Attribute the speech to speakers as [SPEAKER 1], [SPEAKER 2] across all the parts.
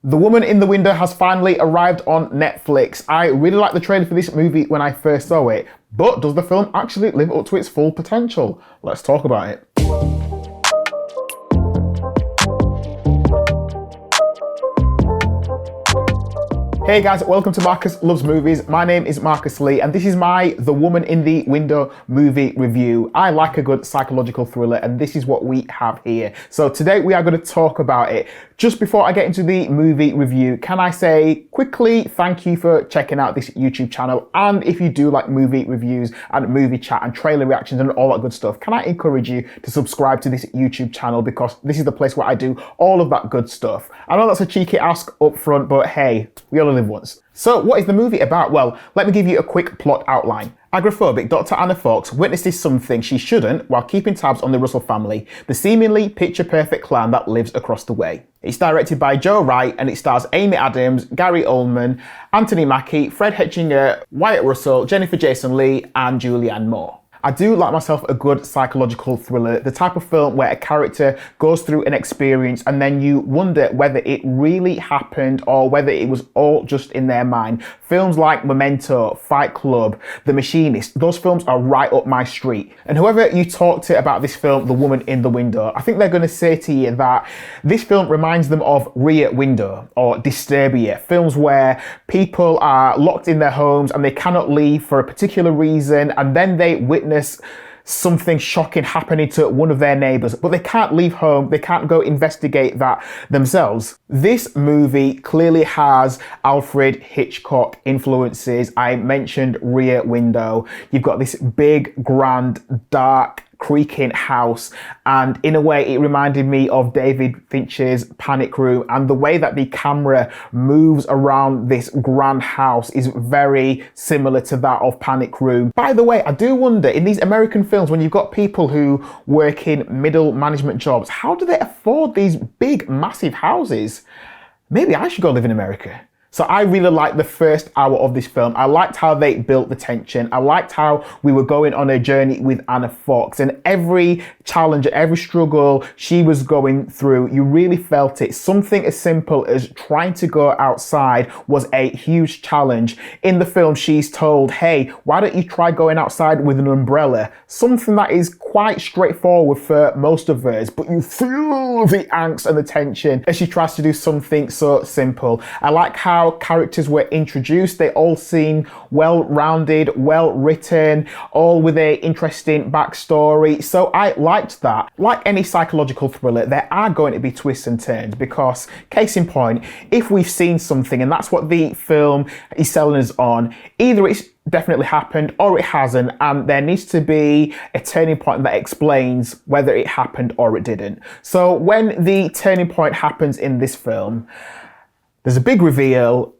[SPEAKER 1] The Woman in the Window has finally arrived on Netflix. I really liked the trailer for this movie when I first saw it, but does the film actually live up to its full potential? Let's talk about it. Hey guys, welcome to Marcus Loves Movies. My name is Marcus Lee and this is my The Woman in the Window movie review. I like a good psychological thriller and this is what we have here. So today we are going to talk about it. Just before I get into the movie review, can I say quickly thank you for checking out this YouTube channel, and if you do like movie reviews and movie chat and trailer reactions and all that good stuff, can I encourage you to subscribe to this YouTube channel because this is the place where I do all of that good stuff. I know that's a cheeky ask up front, but hey, we only live once. So what is the movie about? Well, let me give you a quick plot outline. Agoraphobic Dr. Anna Fox witnesses something she shouldn't while keeping tabs on the Russell family, the seemingly picture-perfect clan that lives across the way. It's directed by Joe Wright and it stars Amy Adams, Gary Oldman, Anthony Mackie, Fred Hetchinger, Wyatt Russell, Jennifer Jason Leigh and Julianne Moore. I do like myself a good psychological thriller, the type of film where a character goes through an experience and then you wonder whether it really happened or whether it was all just in their mind. Films like Memento, Fight Club, The Machinist, those films are right up my street. And whoever you talk to about this film, The Woman in the Window, I think they're going to say to you that this film reminds them of Rear Window or Disturbia, films where people are locked in their homes and they cannot leave for a particular reason, and then they witness something shocking happening to one of their neighbors, but they can't leave home, they can't go investigate that themselves. This movie clearly has Alfred Hitchcock influences. I mentioned Rear Window. You've got this big, grand, dark, creaking house, and in a way it reminded me of David Fincher's Panic Room, and the way that the camera moves around this grand house is very similar to that of Panic Room. By the way, I do wonder, in these American films, when you've got people who work in middle management jobs, how do they afford these big, massive houses? Maybe I should go live in America. So I really liked the first hour of this film. I liked how they built the tension. I liked how we were going on a journey with Anna Fox, and every challenge, every struggle she was going through, you really felt it. Something as simple as trying to go outside was a huge challenge. In the film, she's told, hey, why don't you try going outside with an umbrella? Something that is quite straightforward for most of us, but you feel the angst and the tension as she tries to do something so simple. I like how characters were introduced. They all seem well-rounded, well-written, all with a interesting backstory. So I liked that. Like any psychological thriller, there are going to be twists and turns because, case in point, if we've seen something and that's what the film is selling us on, either it's definitely happened or it hasn't, and there needs to be a turning point that explains whether it happened or it didn't. So when the turning point happens in this film, there's a big reveal.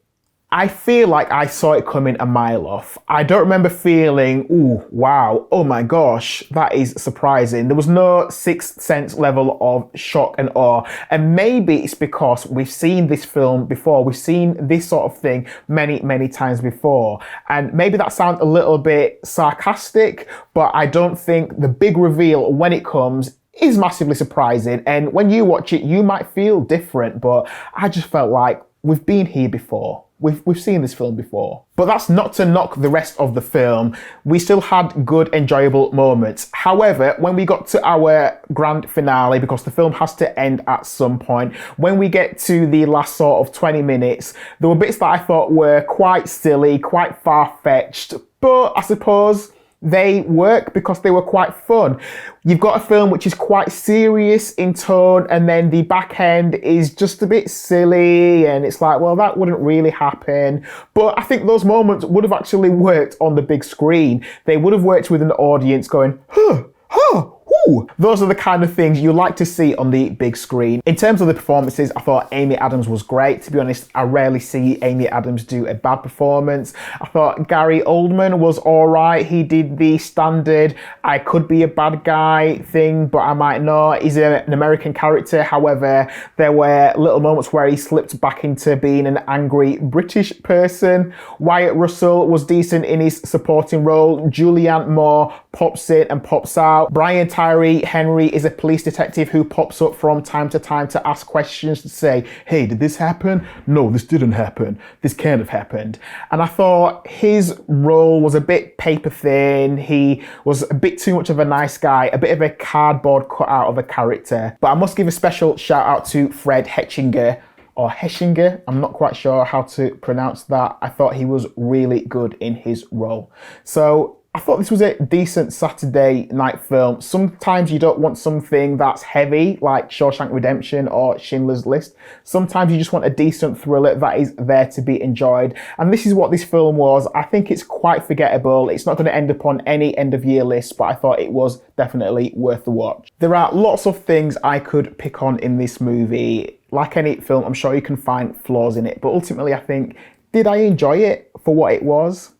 [SPEAKER 1] I feel like I saw it coming a mile off. I don't remember feeling, ooh, wow, oh my gosh, that is surprising. There was no Sixth Sense level of shock and awe. And maybe it's because we've seen this film before. We've seen this sort of thing many, many times before. And maybe that sounds a little bit sarcastic, but I don't think the big reveal when it comes is massively surprising. And when you watch it, you might feel different, but I just felt like we've been here before. We've seen this film before. But that's not to knock the rest of the film. We still had good, enjoyable moments. However, when we got to our grand finale, because the film has to end at some point, when we get to the last sort of 20 minutes, there were bits that I thought were quite silly, quite far-fetched, but I suppose they work because they were quite fun. You've got a film which is quite serious in tone, and then the back end is just a bit silly, and it's like, well, that wouldn't really happen. But I think those moments would have actually worked on the big screen. They would have worked with an audience going, huh, huh, ooh. Those are the kind of things you like to see on the big screen. In terms of the performances, I thought Amy Adams was great. To be honest, I rarely see Amy Adams do a bad performance. I thought Gary Oldman was all right. He did the standard, I could be a bad guy thing, but I might not. He's an American character. However, there were little moments where he slipped back into being an angry British person. Wyatt Russell was decent in his supporting role. Julianne Moore pops in and pops out. Brian Tyree Henry is a police detective who pops up from time to ask questions to say, hey, did this happen? No, this didn't happen. This can't have happened. And I thought his role was a bit paper thin. He was a bit too much of a nice guy, a bit of a cardboard cutout of a character. But I must give a special shout out to Fred Hetchinger, or Heschinger, I'm not quite sure how to pronounce that. I thought he was really good in his role. So I thought this was a decent Saturday night film. Sometimes you don't want something that's heavy, like Shawshank Redemption or Schindler's List. Sometimes you just want a decent thriller that is there to be enjoyed. And this is what this film was. I think it's quite forgettable. It's not going to end up on any end of year list, but I thought it was definitely worth the watch. There are lots of things I could pick on in this movie. Like any film, I'm sure you can find flaws in it, but ultimately I think, did I enjoy it for what it was?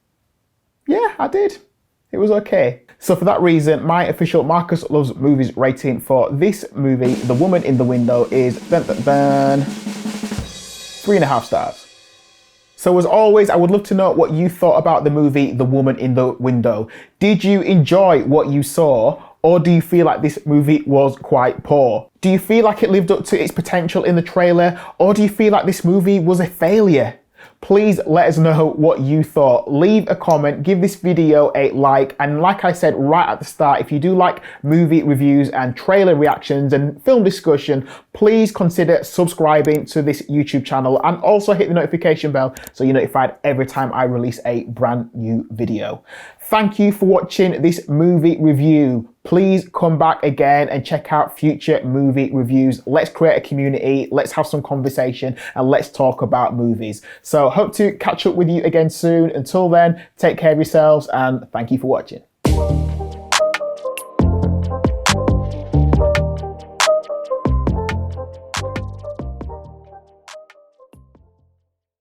[SPEAKER 1] Yeah, I did. It was okay. So for that reason, my official Marcus Loves Movies rating for this movie, The Woman in the Window, is 3.5 stars. So as always, I would love to know what you thought about the movie, The Woman in the Window. Did you enjoy what you saw? Or do you feel like this movie was quite poor? Do you feel like it lived up to its potential in the trailer? Or do you feel like this movie was a failure? Please let us know what you thought. Leave a comment, give this video a like, and like I said right at the start, if you do like movie reviews and trailer reactions and film discussion, please consider subscribing to this YouTube channel and also hit the notification bell so you're notified every time I release a brand new video. Thank you for watching this movie review. Please come back again and check out future movie reviews. Let's create a community, let's have some conversation, and let's talk about movies. So hope to catch up with you again soon. Until then, take care of yourselves and thank you for watching.